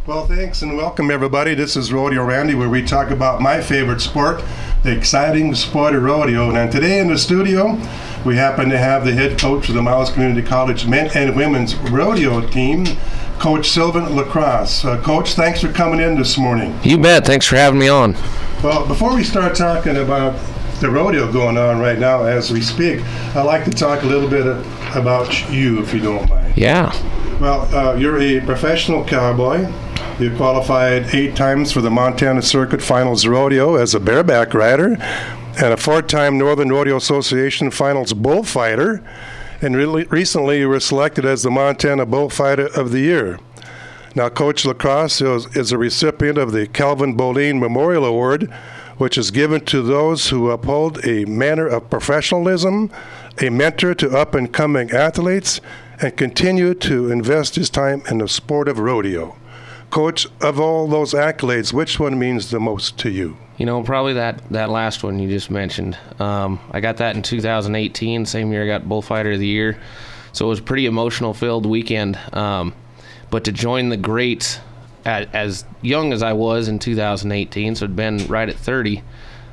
Well, thanks and welcome everybody. This is Rodeo Randy, where we talk about my favorite sport, the exciting sport of rodeo. And today in the studio, we happen to have the head coach of the Miles Community College men and women's rodeo team, Coach Sylvan LaCross. Coach, thanks for coming in this morning. You bet. Thanks for having me on. Well, before we start talking about the rodeo going on right now as we speak, I'd like to talk a little bit about you, if you don't mind. Yeah. Well, you're a professional cowboy. You qualified 8 times for the Montana Circuit Finals Rodeo as a bareback rider, and a 4-time Northern Rodeo Association Finals bullfighter. And recently you were selected as the Montana Bullfighter of the Year. Now, Coach LaCross is a recipient of the Calvin Boline Memorial Award, which is given to those who uphold a manner of professionalism, a mentor to up-and-coming athletes, and continue to invest his time in the sport of rodeo. Coach, of all those accolades, which one means the most to you? You know, probably that last one you just mentioned. I got that in 2018, same year I got Bullfighter of the Year. So it was a pretty emotional-filled weekend. But to join the greats as young as I was in 2018, so it'd been right at 30,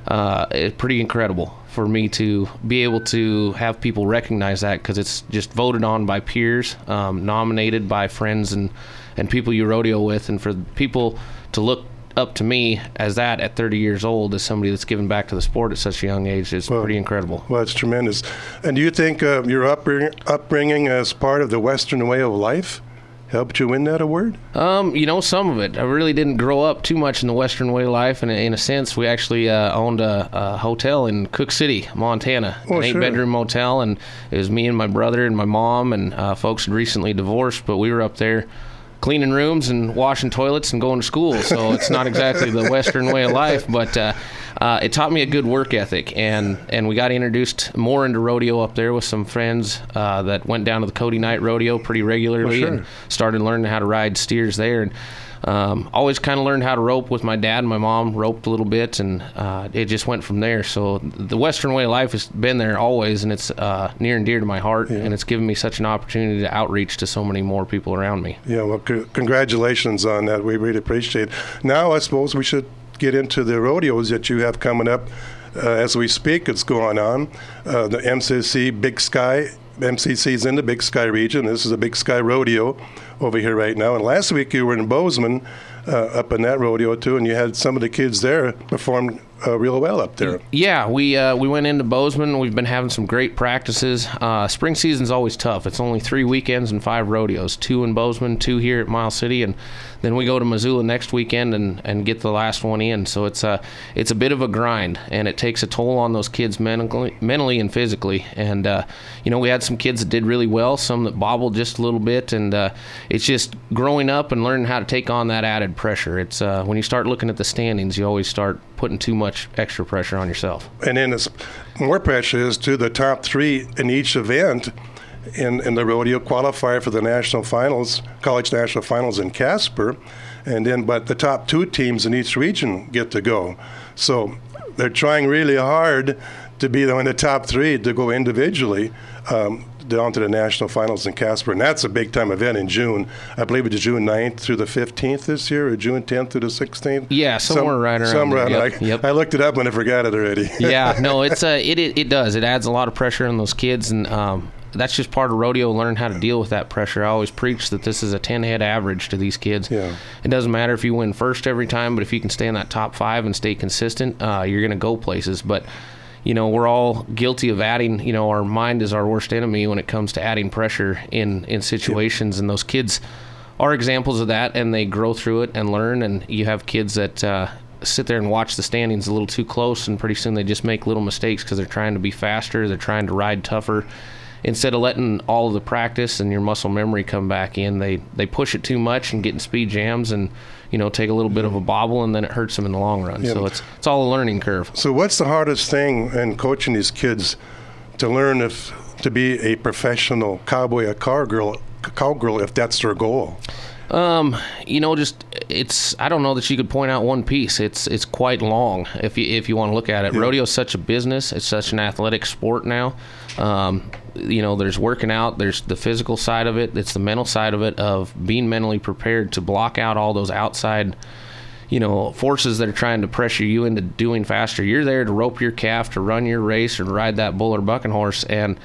it's pretty incredible for me to be able to have people recognize that, because it's just voted on by peers, nominated by friends and people you rodeo with, and for people to look up to me as that at 30 years old as somebody that's given back to the sport at such a young age is pretty incredible. Well, it's tremendous. And do you think your upbringing as part of the Western way of life helped you win that award? You know, some of it. I really didn't grow up too much in the Western way of life, and in a sense, we actually owned a hotel in Cook City, Montana, an 8-bedroom motel, and it was me and my brother and my mom, and folks had recently divorced, but we were up there cleaning rooms and washing toilets and going to school, so it's not exactly the Western way of life, but it taught me a good work ethic, and we got introduced more into rodeo up there with some friends that went down to the Cody Night Rodeo pretty regularly and started learning how to ride steers there. And always kind of learned how to rope with my dad and my mom, roped a little bit, and it just went from there. So the Western way of life has been there always, and it's near and dear to my heart, and it's given me such an opportunity to outreach to so many more people around me. Yeah, well, congratulations on that. We really appreciate it. Now I suppose we should get into the rodeos that you have coming up as we speak. It's going on. The MCC Big Sky. MCC's in the Big Sky region. This is a Big Sky Rodeo over here right now. And last week you were in Bozeman, up in that rodeo too, and you had some of the kids there perform real well up there. Yeah, we went into Bozeman. We've been having some great practices. Spring season's always tough. It's only 3 weekends and 5 rodeos, 2 in Bozeman, 2 here at Miles City, and then we go to Missoula next weekend and get the last one in. So it's a bit of a grind, and it takes a toll on those kids mentally and physically. And you know, we had some kids that did really well, some that bobbled just a little bit, and it's just growing up and learning how to take on that added pressure. It's when you start looking at the standings, you always start putting too much extra pressure on yourself. And then more pressure is to the top 3 in each event in the rodeo qualify for the national finals, college national finals in Casper, but the top 2 teams in each region get to go. So they're trying really hard to be in the top 3 to go individually down to the national finals in Casper, and that's a big-time event in June. I believe it's June 9th through the 15th this year, or June 10th through the 16th. Yeah, somewhere right around there. Yep. I looked it up and I forgot it already. Yeah, no, it does. It adds a lot of pressure on those kids, and that's just part of rodeo, learn how to deal with that pressure. I always preach that this is a 10-head average to these kids. Yeah. It doesn't matter if you win first every time, but if you can stay in that top 5 and stay consistent, you're going to go places. But you know, we're all guilty of adding, you know, our mind is our worst enemy when it comes to adding pressure in situations, and those kids are examples of that, and they grow through it and learn. And you have kids that sit there and watch the standings a little too close, and pretty soon they just make little mistakes because they're trying to be faster, they're trying to ride tougher. Instead of letting all of the practice and your muscle memory come back in, they push it too much and get in speed jams and, you know, take a little bit of a bobble, and then it hurts them in the long run. Yeah. So it's all a learning curve. So what's the hardest thing in coaching these kids to learn to be a professional cowboy, a cowgirl if that's their goal? Just I don't know that you could point out one piece. It's quite long if you want to look at it. Yeah. Rodeo is such a business. It's such an athletic sport now. There's working out. There's the physical side of it. It's the mental side of it, of being mentally prepared to block out all those outside forces that are trying to pressure you into doing faster. You're there to rope your calf, to run your race, or to ride that bull or bucking horse. And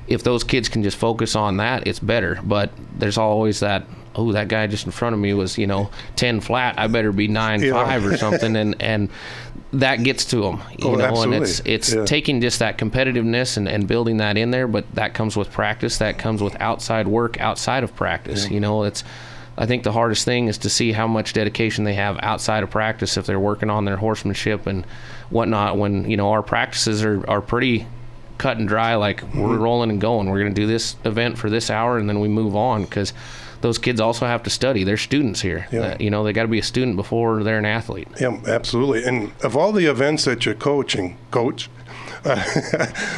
if those kids can just focus on that, it's better. But there's always that, that guy just in front of me was, 10 flat. I better be 9.5 or something. And that gets to them, absolutely. And it's taking just that competitiveness and building that in there. But that comes with practice. That comes with outside work outside of practice. Yeah. I think the hardest thing is to see how much dedication they have outside of practice if they're working on their horsemanship and whatnot, when, our practices are pretty cut and dry, like we're rolling and going. We're going to do this event for this hour and then we move on, because those kids also have to study. They're students here. Yeah. They got to be a student before they're an athlete. Yeah, absolutely. And of all the events that you're coach,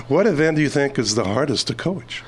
what event do you think is the hardest to coach?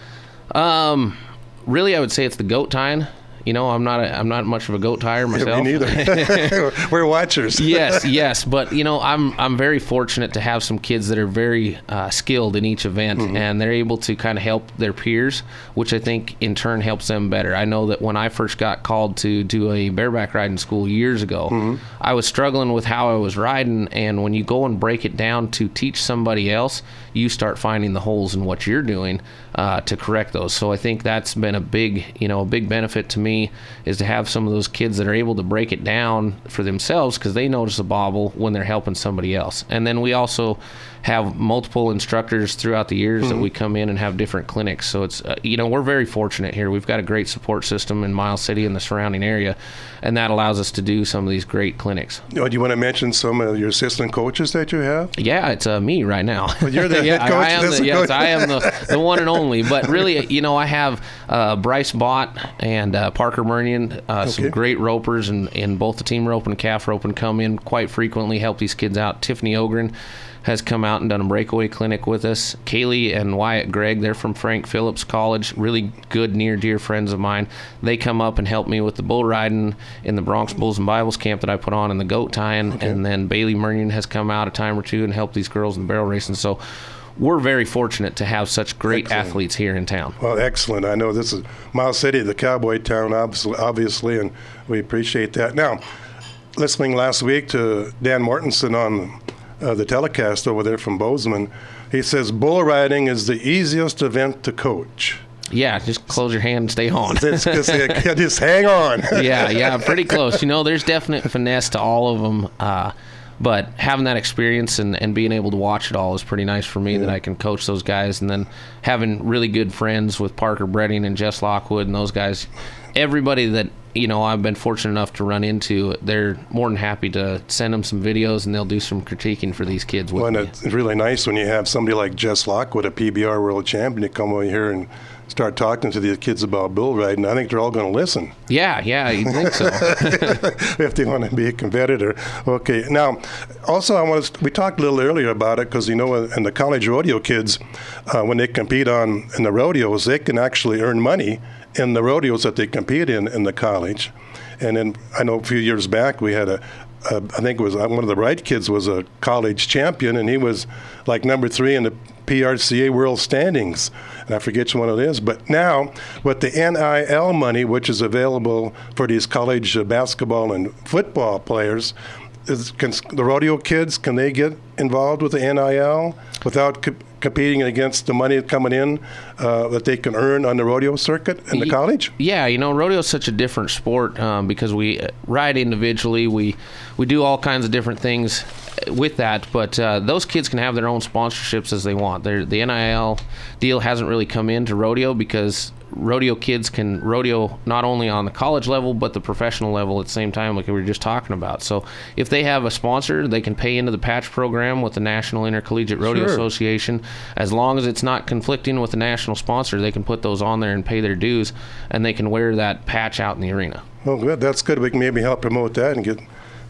Really, I would say it's the goat tying. I'm not much of a goat tire myself. Me neither. We're watchers. Yes. But I'm very fortunate to have some kids that are very skilled in each event, and they're able to kind of help their peers, which I think in turn helps them better. I know that when I first got called to do a bareback riding school years ago, I was struggling with how I was riding, and when you go and break it down to teach somebody else, you start finding the holes in what you're doing to correct those. So I think that's been a big benefit to me, is to have some of those kids that are able to break it down for themselves, because they notice a bobble when they're helping somebody else. And then we also have multiple instructors throughout the years that we come in and have different clinics. So it's, we're very fortunate here. We've got a great support system in Miles City and the surrounding area, and that allows us to do some of these great clinics. Do you want to mention some of your assistant coaches that you have? Yeah, it's me right now. Well, you're the head coach? I am the one and only. But really, I have Bryce Bott and Parker Murnion, some great ropers, and both the team rope and calf rope, and come in quite frequently, help these kids out. Tiffany Ogren has come out and done a breakaway clinic with us. Kaylee and Wyatt Gregg, they're from Frank Phillips College, really good, near, dear friends of mine. They come up and help me with the bull riding in the Bronx Bulls and Bibles camp that I put on, and the goat tying. And then Bailey Murnion has come out a time or two and helped these girls in barrel racing. So we're very fortunate to have such great athletes here in town. Well, excellent. I know this is Miles City, the cowboy town, obviously, and we appreciate that. Now, listening last week to Dan Mortensen on the telecast over there from Bozeman, he says bull riding is the easiest event to coach. Yeah, just close your hand and stay on. Just hang on. Yeah, pretty close. There's definite finesse to all of them, but having that experience and being able to watch it all is pretty nice for me, that I can coach those guys. And then having really good friends with Parker Bredding and Jess Lockwood and those guys, everybody that I've been fortunate enough to run into, they're more than happy to send them some videos, and they'll do some critiquing for these kids with me. It's really nice when you have somebody like Jess Lockwood, a PBR world champion, to come over here and start talking to the kids about bull riding. I think they're all going to listen. Yeah, you think so. If they want to be a competitor. Okay. Now, also, we talked a little earlier about it, because, in the college rodeo kids, when they compete in the rodeos, they can actually earn money in the rodeos that they compete in the college. And then I know a few years back we had I think it was one of the Wright kids was a college champion, and he was like number 3 in the PRCA world standings. And I forget which one it is. But now with the NIL money, which is available for these college basketball and football players, can the rodeo kids, can they get involved with the NIL without competing against the money coming in that they can earn on the rodeo circuit in the college? Yeah, rodeo is such a different sport because we ride individually. We do all kinds of different things with that, but those kids can have their own sponsorships as they want. The NIL deal hasn't really come into rodeo, because rodeo kids can rodeo not only on the college level but the professional level at the same time, like we were just talking about. So if they have a sponsor, they can pay into the patch program with the National Intercollegiate Rodeo Association. As long as it's not conflicting with the national sponsor, they can put those on there and pay their dues, and they can wear that patch out in the arena. Well, good. That's good. We can maybe help promote that and get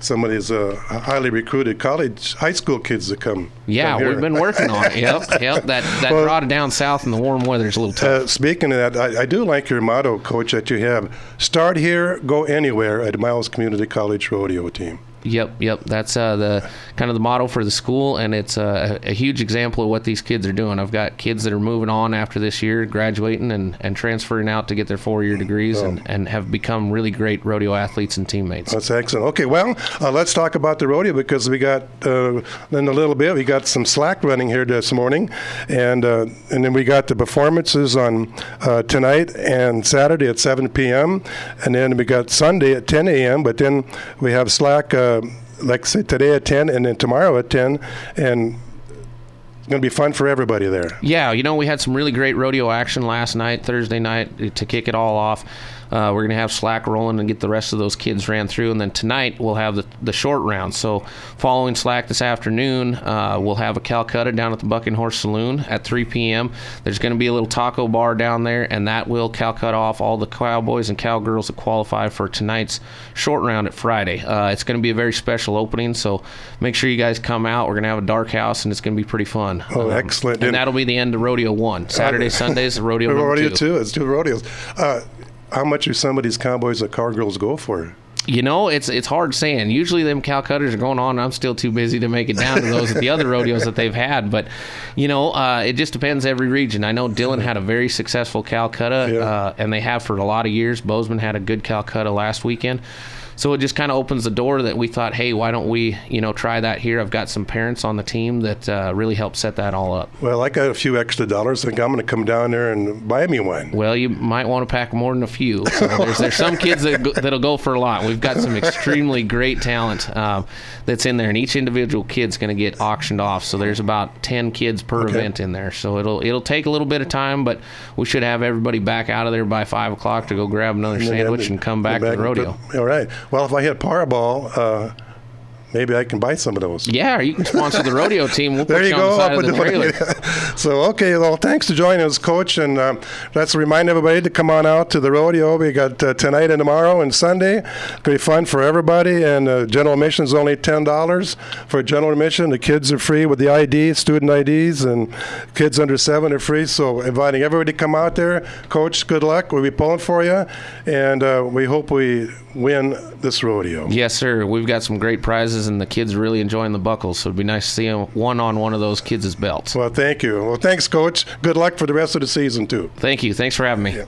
some of these highly recruited high school kids that come. Yeah, come here. we've been working on it. Yep. That draw to down south in the warm weather is a little tough. Speaking of that, I do like your motto, Coach, that you have: start here, go anywhere at Miles Community College Rodeo Team. Yep. That's the kind of the motto for the school, and it's a huge example of what these kids are doing. I've got kids that are moving on after this year, graduating and transferring out to get their 4-year degrees and have become really great rodeo athletes and teammates. That's excellent. Okay, well, let's talk about the rodeo, because we got, in a little bit, we got some slack running here this morning, and then we got the performances on tonight and Saturday at 7 p.m., and then we got Sunday at 10 a.m., but then we have slack like say today at 10 and then tomorrow at 10, and it's going to be fun for everybody there. Yeah, we had some really great rodeo action last night, Thursday night, to kick it all off. We're going to have slack rolling and get the rest of those kids ran through. And then tonight we'll have the short round. So following slack this afternoon, we'll have a Calcutta down at the Buck and Horse Saloon at 3 p.m. There's going to be a little taco bar down there, and that will Calcutta off all the cowboys and cowgirls that qualify for tonight's short round at Friday. It's going to be a very special opening, so make sure you guys come out. We're going to have a dark house, and it's going to be pretty fun. Oh, excellent. And that'll be the end of Rodeo 1. Saturday, Sundays, Rodeo number 2. Rodeo 2. It's 2 rodeos. How much do some of these cowboys and cowgirls go for? It's hard saying. Usually them Calcuttas are going on, and I'm still too busy to make it down to those at the other rodeos that they've had. But, it just depends every region. I know Dillon had a very successful Calcutta, and they have for a lot of years. Bozeman had a good Calcutta last weekend. So it just kind of opens the door that we thought, hey, why don't we, try that here? I've got some parents on the team that really helped set that all up. Well, I got a few extra dollars. I think I'm going to come down there and buy me one. Well, you might want to pack more than a few. So there's some kids that'll go for a lot. We've got some extremely great talent that's in there, and each individual kid's going to get auctioned off. So there's about 10 kids per event in there. So it'll take a little bit of time, but we should have everybody back out of there by 5 o'clock to go grab another sandwich and come back to the rodeo. All right. Well, if I hit Powerball, maybe I can buy some of those. Yeah, or you can sponsor the rodeo team. We'll there put you on the side of the trailer. So, okay, well, thanks for joining us, Coach. And let's remind everybody to come on out to the rodeo. We got tonight and tomorrow and Sunday. It's going to be fun for everybody. And general admission is only $10 for general admission. The kids are free with the ID, student IDs, and kids under 7 are free. So inviting everybody to come out there. Coach, good luck. We'll be pulling for you. And we hope we win this rodeo. Yes, sir. We've got some great prizes, and the kids are really enjoying the buckles, so it'd be nice to see them one on one of those kids' belts. Well, thank you. Well, thanks, Coach. Good luck for the rest of the season, too. Thank you. Thanks for having me. Yeah.